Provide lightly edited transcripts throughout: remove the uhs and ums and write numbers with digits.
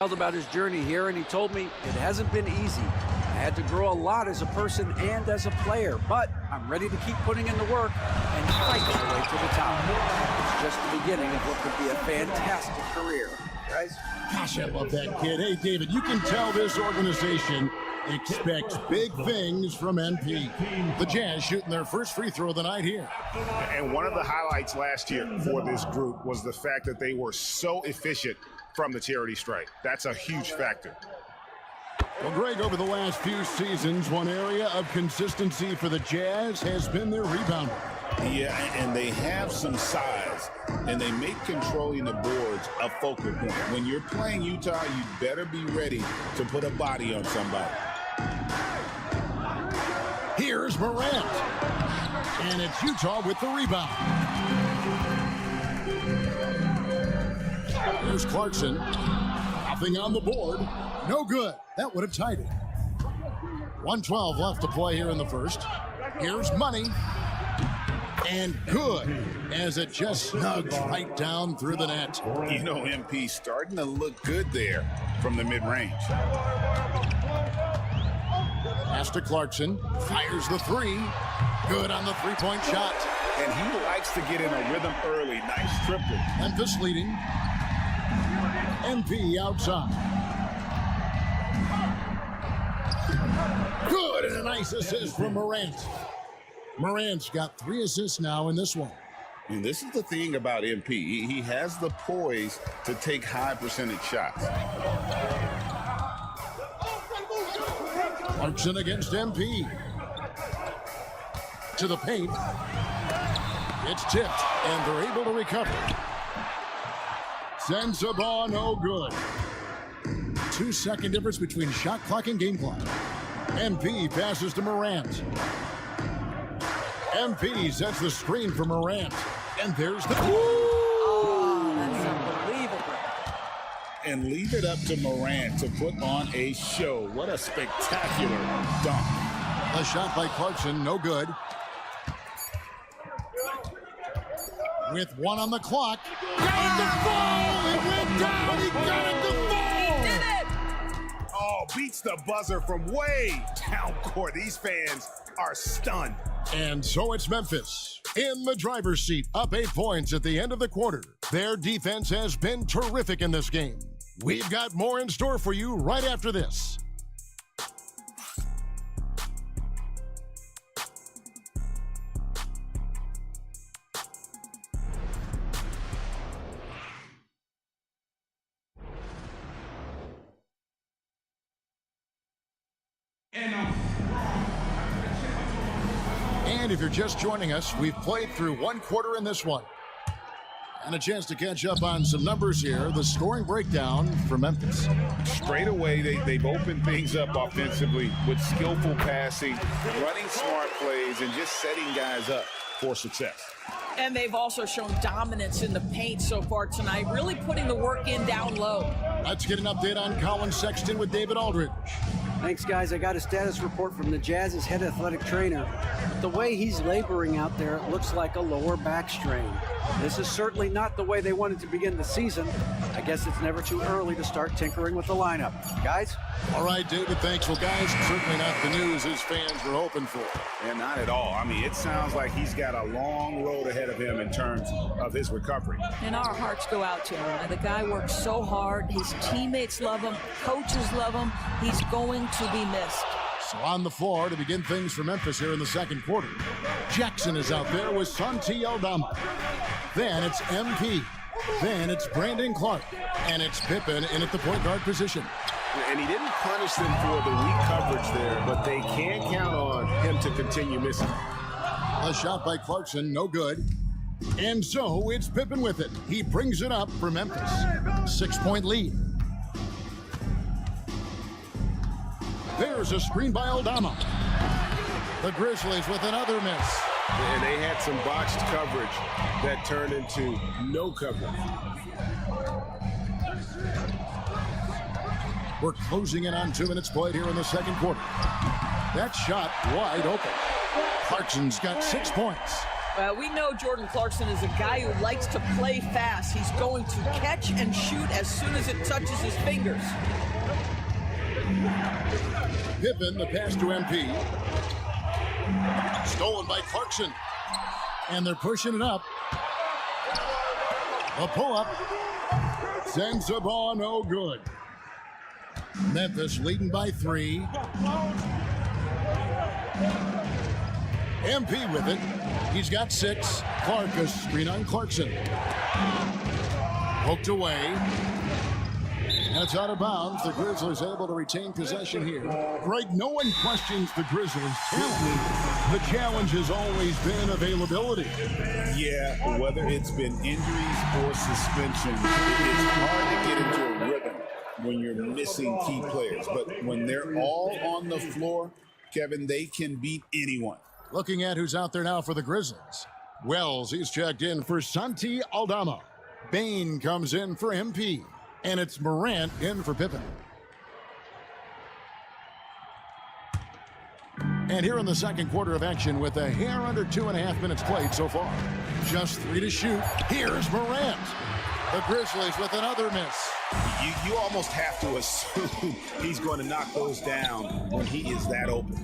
About his journey here, and he told me it hasn't been easy. I had to grow a lot as a person and as a player, but I'm ready to keep putting in the work and fight my way to the top. It's just the beginning of what could be a fantastic career. Guys? Gosh, I love that kid. Hey, David, you can tell this organization expects big things from NP. The Jazz shooting their first free throw of the night here. And one of the highlights last year for this group was the fact that they were so efficient from the charity stripe. That's a huge factor. Well, Greg, over the last few seasons, one area of consistency for the Jazz has been their rebounding. Yeah, and they have some size, and they make controlling the boards a focal point. When you're playing Utah, you better be ready to put a body on somebody. Here's Morant. And it's Utah with the rebound. Here's Clarkson. Nothing on the board. No good. That would have tied it. 1:12 left to play here in the first. Here's Money. And good, as it just snugs right down through the net. You know, MP starting to look good there from the mid-range. Pass to Clarkson. Fires the three. Good on the three-point shot. And he likes to get in a rhythm early. Nice triplet. Memphis leading. MP outside. Good, and a nice assist from Morant. Morant's got 3 assists now in this one. And this is the thing about MP. He has the poise to take high percentage shots. Clarkson against MP. To the paint. It's tipped, and they're able to recover. Sensabaugh, no good. 2-second difference between shot clock and game clock. MP passes to Morant. MP sets the screen for Morant. And there's the... Oh, that's unbelievable. And leave it up to Morant to put on a show. What a spectacular dunk. A shot by Clarkson, no good. With 1 on the clock. Got the ball! It went down! He got it to fall! He did it! Oh, beats the buzzer from way down court. These fans are stunned. And so it's Memphis in the driver's seat, up 8 points at the end of the quarter. Their defense has been terrific in this game. We've got more in store for you right after this. And if you're just joining us, we've played through 1 quarter in this one. And a chance to catch up on some numbers here. The scoring breakdown for Memphis. Straight away, they've opened things up offensively with skillful passing, running smart plays, and just setting guys up for success. And they've also shown dominance in the paint so far tonight, really putting the work in down low. Let's get an update on Colin Sexton with David Aldridge. Thanks, guys. I got a status report from the Jazz's head athletic trainer. The way he's laboring out there, it looks like a lower back strain. This is certainly not the way they wanted to begin the season. I guess it's never too early to start tinkering with the lineup. Guys? All right, David, thanks. Well, guys, certainly not the news his fans were hoping for. And not at all. I mean, it sounds like he's got a long road ahead of him in terms of his recovery. And our hearts go out to him. The guy works so hard. His teammates love him. Coaches love him. He's going to be missed. So on the floor to begin things for Memphis here in the second quarter. Jackson is out there with Santi Aldama. Then it's MP. Then it's Brandon Clark. And it's Pippen in at the point guard position. And he didn't punish them for the weak coverage there, but they can't count on him to continue missing. A shot by Clarkson, no good. And so it's Pippen with it. He brings it up for Memphis. 6-point lead. There's a screen by Aldama. The Grizzlies with another miss. And they had some botched coverage that turned into no coverage. We're closing in on 2 minutes played here in the second quarter. That shot wide open. Clarkson's got 6 points. We know Jordan Clarkson is a guy who likes to play fast. He's going to catch and shoot as soon as it touches his fingers. Pippen, the pass to MP. Stolen by Clarkson. And they're pushing it up. A pull-up. Sends the ball, no good. Memphis leading by 3. MP with it. He's got 6. Clark a screen on Clarkson. Poked away. And it's out of bounds. The Grizzlies able to retain possession here. Greg, no one questions the Grizzlies' talent. The challenge has always been availability. Yeah, whether it's been injuries or suspension, it's hard to get into a rhythm when you're missing key players. But when they're all on the floor, Kevin, they can beat anyone. Looking at who's out there now for the Grizzlies. Wells, he's checked in for Santi Aldama. Bain comes in for MP. And it's Morant in for Pippen. And here in the second quarter of action with a hair under 2.5 minutes played so far. Just 3 to shoot. Here's Morant. The Grizzlies with another miss. You almost have to assume he's going to knock those down when he is that open.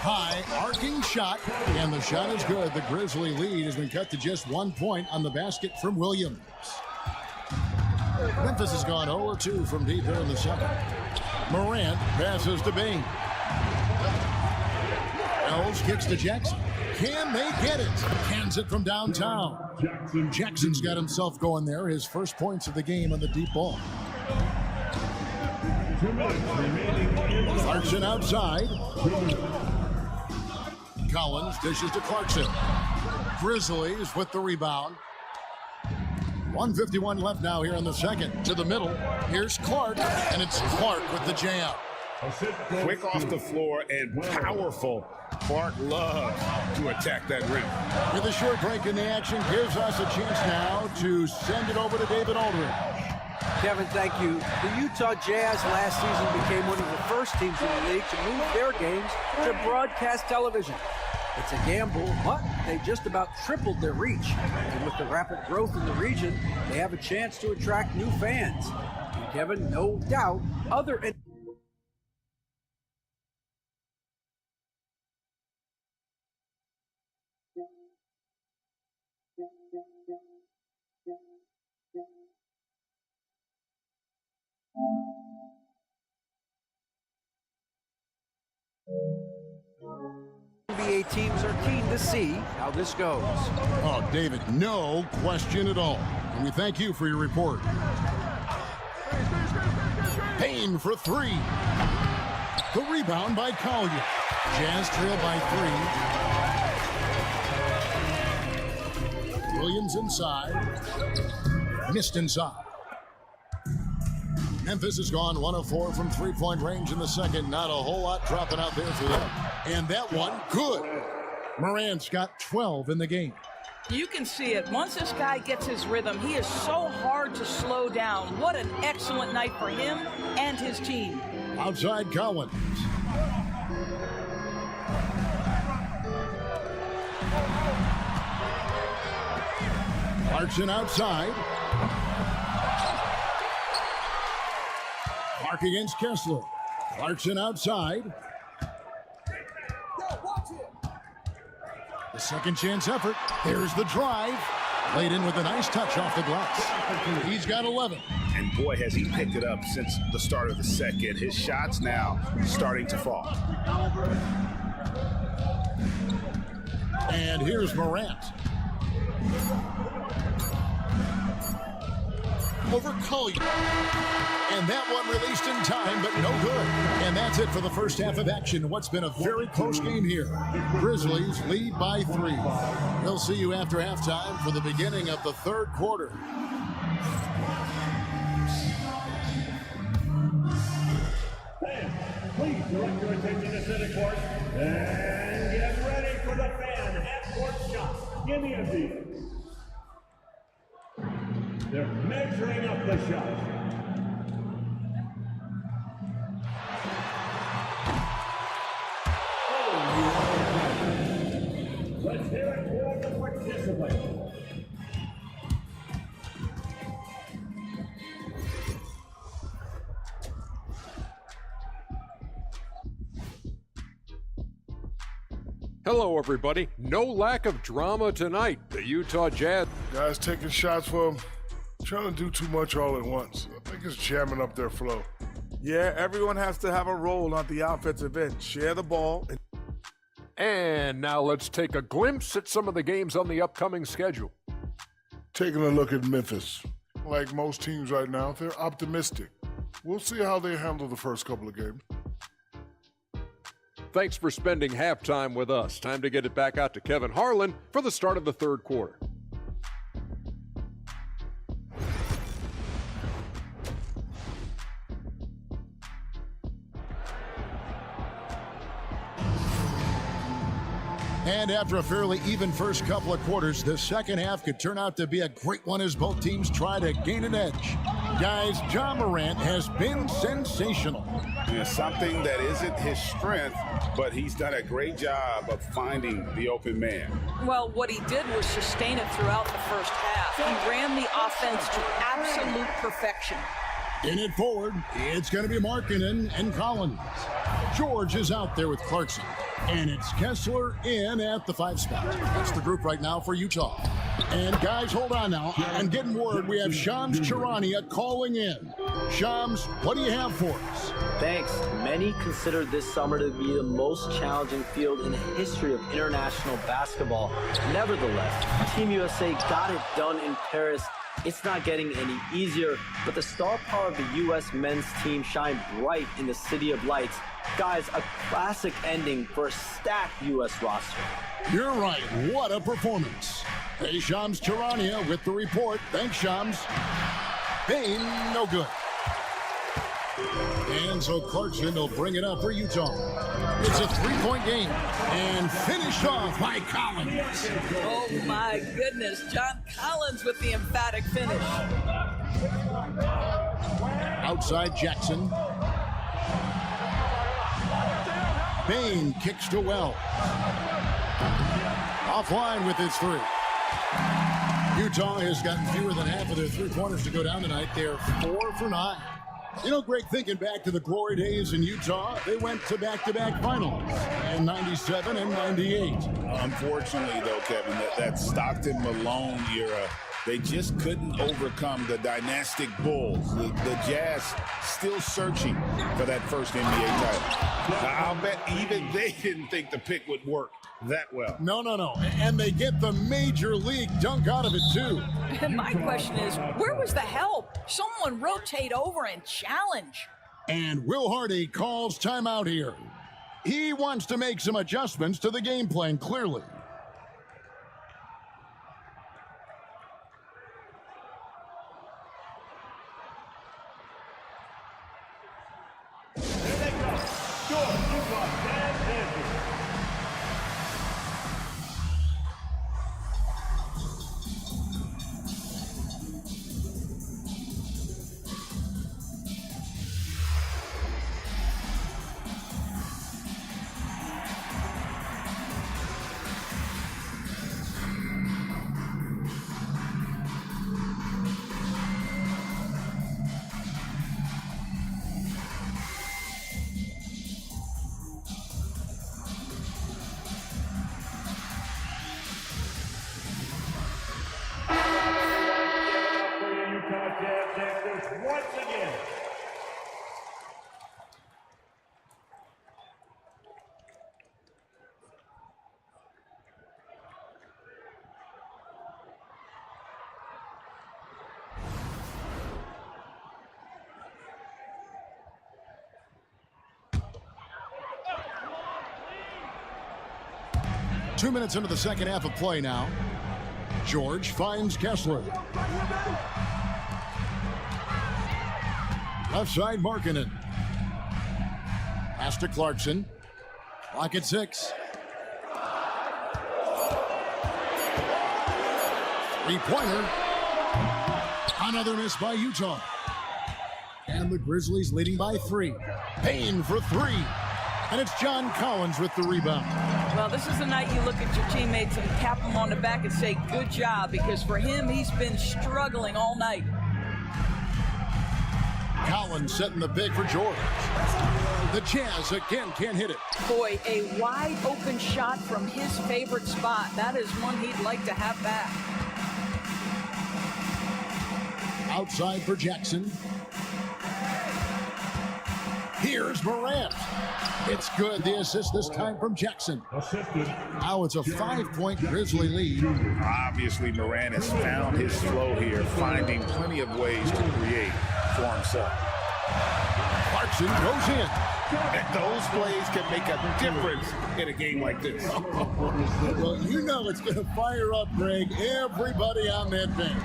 High arcing shot, and the shot is good. The Grizzly lead has been cut to just 1 point on the basket from Williams. Memphis has gone 0-2 from deep here in the second. Morant passes to Bain. Wells kicks to Jackson. Can they get it? Hands it from downtown. Jackson's got himself going there. His first points of the game on the deep ball. Clarkson outside. Collins dishes to Clarkson. Grizzlies with the rebound. 1:51 left now here in the second. To the middle. Here's Clark, and it's Clark with the jam. Quick off the floor and powerful. Clark loves to attack that rim. With a short break in the action, gives us a chance now to send it over to David Aldridge. Kevin, thank you. The Utah Jazz last season became one of the first teams in the league to move their games to broadcast television. It's a gamble, but they just about tripled their reach. And with the rapid growth in the region, they have a chance to attract new fans. And Kevin, no doubt, other NBA teams are keen to see how this goes. Oh, David, no question at all. And we thank you for your report. Payne for 3. The rebound by Collier. Jazz trail by 3. Williams inside. Missed inside. Memphis has gone 1 of 4 from three-point range in the second. Not a whole lot dropping out there for them. And that one, good. Morant's got 12 in the game. You can see it. Once this guy gets his rhythm, he is so hard to slow down. What an excellent night for him and his team. Outside Collins. Clarkson outside. Clark against Kessler. Clarkson outside. The second chance effort. There's the drive. Laid in with a nice touch off the glass. He's got 11. And boy, has he picked it up since the start of the second. His shots now starting to fall. And here's Morant. Over Collier. And that one released in time, but no good. And that's it for the first half of action. What's been a very close game here. Grizzlies lead by 3. We'll see you after halftime for the beginning of the third quarter. Please direct your attention to center court and get ready for the fan half-court shot. Give me a beat. They're measuring up the shot. Let's hear it for the play. Hello, everybody. No lack of drama tonight. The Utah Jazz. Guys taking shots for him, trying to do too much all at once. I think it's jamming up their flow. Yeah, everyone has to have a role on the offensive end. Share the ball. And now let's take a glimpse at some of the games on the upcoming schedule. Taking a look at Memphis. Like most teams right now, they're optimistic. We'll see how they handle the first couple of games. Thanks for spending halftime with us. Time to get it back out to Kevin Harlan for the start of the third quarter. And after a fairly even first couple of quarters, the second half could turn out to be a great one as both teams try to gain an edge. Guys, Ja Morant has been sensational. Something that isn't his strength, but he's done a great job of finding the open man. Well, what he did was sustain it throughout the first half. He ran the offense to absolute perfection. In it forward, it's going to be Markkanen and Collins. George is out there with Clarkson. And it's Kessler in at the 5 spot. That's the group right now for Utah. And guys, hold on now. I'm getting word we have Shams Charania calling in. Shams, what do you have for us? Thanks. Many consider this summer to be the most challenging field in the history of international basketball. Nevertheless, Team USA got it done in Paris. It's not getting any easier, but the star power of the U.S. men's team shined bright in the City of Lights. Guys, a classic ending for a stacked U.S. roster. You're right. What a performance. Hey, Shams Charania with the report. Thanks, Shams. Bain, no good. And so Clarkson will bring it up for Utah. It's a 3-point game and finished off by Collins. Oh, my goodness. John Collins with the emphatic finish. Outside Jackson. Bain kicks to Wells. Offline with his 3. Utah has gotten fewer than half of their 3-pointers to go down tonight. They're 4 for 9. You know, Greg, thinking back to the glory days in Utah, they went to back-to-back finals in 97 and 98. Unfortunately, though, Kevin, that Stockton-Malone era, they just couldn't overcome the dynastic Bulls. The Jazz still searching for that first NBA title. I'll bet even they didn't think the pick would work that well. No. And they get the major league dunk out of it, too. My question is, where was the help? Someone rotate over and challenge. And Will Hardy calls timeout here. He wants to make some adjustments to the game plan, clearly. Once again. Two minutes into the second half of play now. George finds Kessler. Left side, Markkanen. Pass to Clarkson. Clock at 6. 3-pointer. Another miss by Utah. And the Grizzlies leading by 3. Payne for 3. And it's John Collins with the rebound. Well, this is the night you look at your teammates and tap them on the back and say, good job, because for him, he's been struggling all night. Collins setting the big for George. The Jazz again can't hit it. Boy, a wide open shot from his favorite spot. That is one he'd like to have back. Outside for Jackson. Here's Morant. It's good. The assist this time from Jackson. Now it's a 5-point Grizzly lead. Obviously, Morant has found his flow here, finding plenty of ways to create for himself. Clarkson goes in. And those plays can make a difference in a game like this. Well, you know it's going to fire up, Greg, everybody on that bench.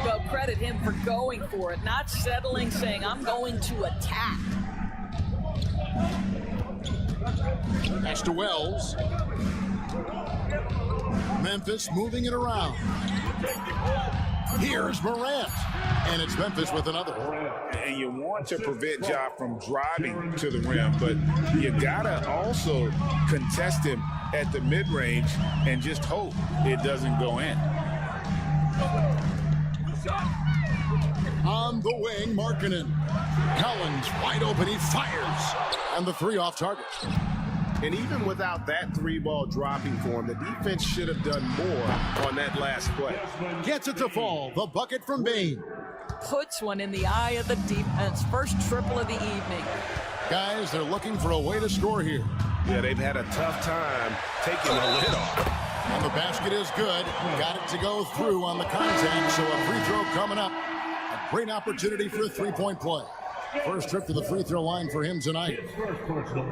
Well, credit him for going for it, not settling, saying, I'm going to attack. Pass to Wells. Memphis moving it around. Here's Morant. And it's Memphis with another. And you want to prevent Ja from driving to the rim, but you gotta also contest him at the mid-range and just hope it doesn't go in. On the wing, Markkanen. Collins wide open, he fires. And the three off target. And even without that three-ball dropping for him, the defense should have done more on that last play. Gets it to fall. The bucket from Bane. Puts one in the eye of the defense. First triple of the evening. Guys, they're looking for a way to score here. Yeah, they've had a tough time taking the lid off. And the basket is good. Got it to go through on the contact, so a free throw coming up. A great opportunity for a three-point play. First trip to the free throw line for him tonight.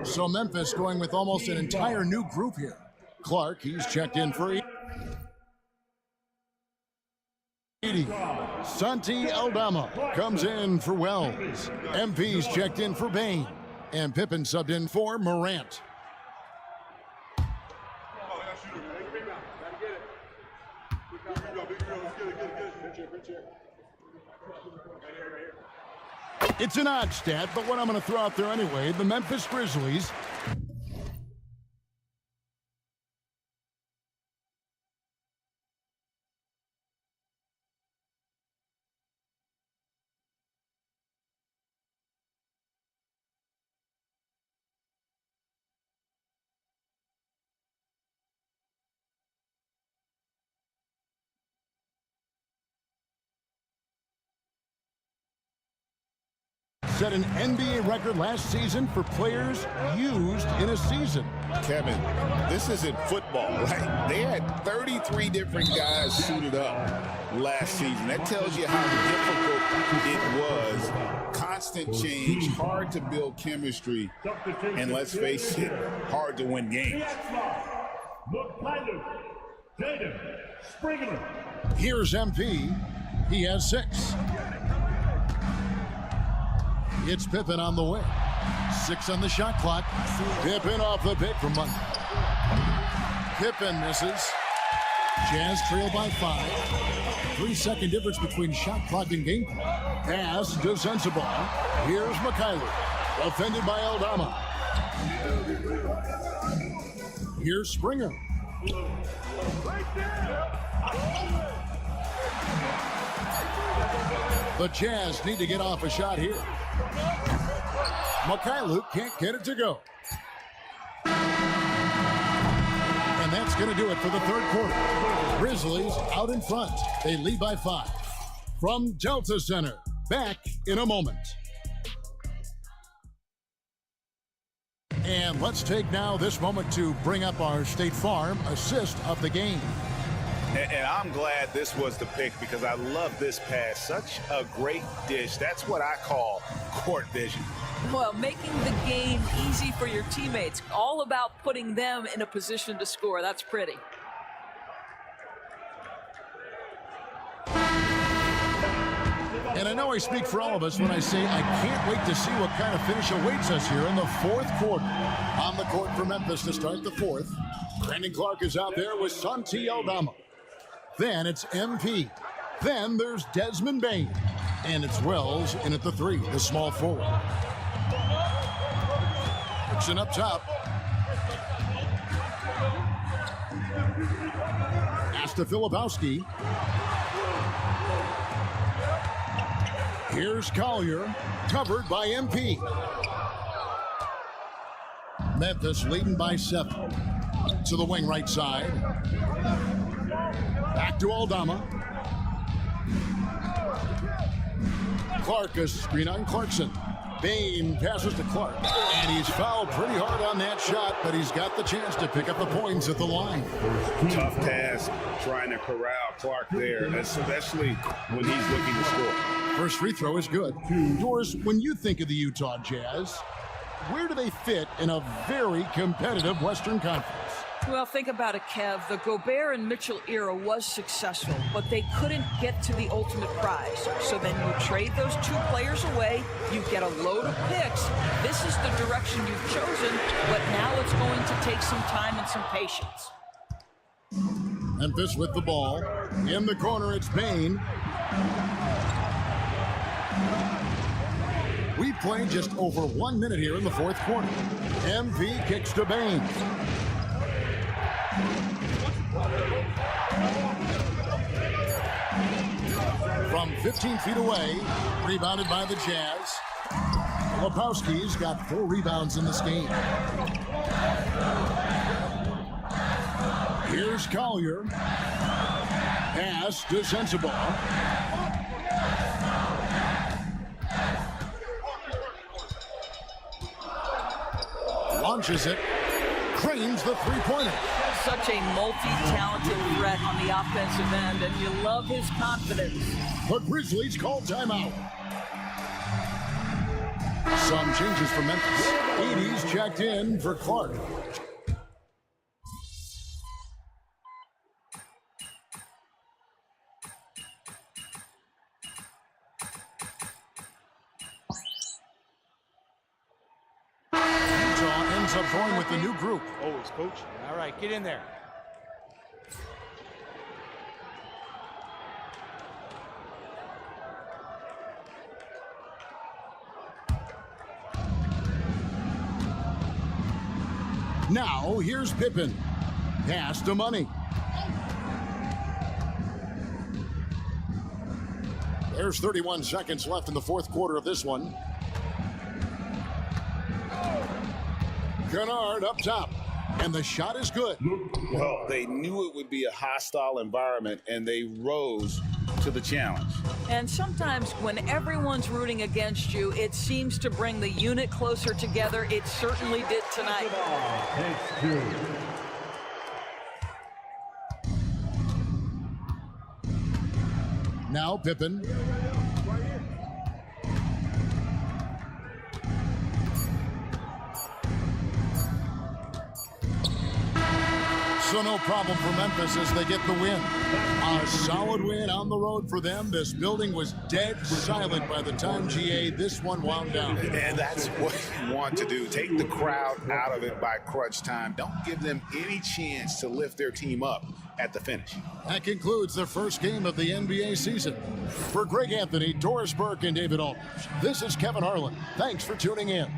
So Memphis going with almost an entire new group here. Clark, he's checked in for 80. Santi Aldama comes in for Wells. MP's checked in for Bane. And Pippen subbed in for Morant. It's an odd stat, but what I'm going to throw out there anyway, the Memphis Grizzlies set an NBA record last season for players used in a season. Kevin, this isn't football, right? They had 33 different guys suited up last season. That tells you how difficult it was. Constant change, hard to build chemistry, and let's face it, hard to win games. Here's MP. He has 6. It's Pippen on the way. 6 on the shot clock. Pippen off the pick from Monday. Pippen misses. Jazz trail by 5. 3-second difference between shot clock and game clock. Pass to Sensabaugh. Here's Mikhailuk. Offended by Aldama. Here's Springer. The Jazz need to get off a shot here. Mikhailuk can't get it to go. And that's going to do it for the third quarter. Grizzlies out in front. They lead by 5. From Delta Center, back in a moment. And let's take now this moment to bring up our State Farm assist of the game. And I'm glad this was the pick because I love this pass. Such a great dish. That's what I call court vision. Well, making the game easy for your teammates. All about putting them in a position to score. That's pretty. And I know I speak for all of us when I say I can't wait to see what kind of finish awaits us here in the fourth quarter. On the court for Memphis to start the fourth. Brandon Clark is out there with Santi Aldama. Then it's MP. Then there's Desmond Bane. And it's Wells in at the 3, the small forward. Dixon up top. Pass to Filipowski. Here's Collier, covered by MP. Memphis leading by 7. To the wing right side. Back to Aldama. Clark, a screen on Clarkson. Bain passes to Clark. And he's fouled pretty hard on that shot, but he's got the chance to pick up the points at the line. Tough task trying to corral Clark there, especially when he's looking to score. First free throw is good. Doris, when you think of the Utah Jazz, where do they fit in a very competitive Western Conference? Well, think about it, Kev. The Gobert and Mitchell era was successful, but they couldn't get to the ultimate prize. So then you trade those 2 players away, you get a load of picks. This is the direction you've chosen, but now it's going to take some time and some patience. Memphis with the ball. In the corner, it's Bain. We played just over 1 minute here in the fourth quarter. MP kicks to Bain. From 15 feet away, rebounded by the Jazz. Lepowski's got 4 rebounds in this game. Here's Collier. Pass to Sensabaugh. Launches it. Cranes the three-pointer. Such a multi-talented threat on the offensive end, and you love his confidence. The Grizzlies call timeout. Some changes for Memphis. 80s checked in for Clark. Utah ends up going with the new group. Always, coach. All right, get in there. Now, here's Pippen. Pass to Money. There's 31 seconds left in the fourth quarter of this one. Kennard up top. And the shot is good. Well, they knew it would be a hostile environment, and they rose to the challenge. And sometimes when everyone's rooting against you, it seems to bring the unit closer together. It certainly did tonight. Takes 2. Now Pippen. So no problem for Memphis as they get the win. A solid win on the road for them. This building was dead silent by the time, GA, this one wound down. And that's what you want to do. Take the crowd out of it by crunch time. Don't give them any chance to lift their team up at the finish. That concludes the first game of the NBA season. For Greg Anthony, Doris Burke, and David Aldridge, this is Kevin Harlan. Thanks for tuning in.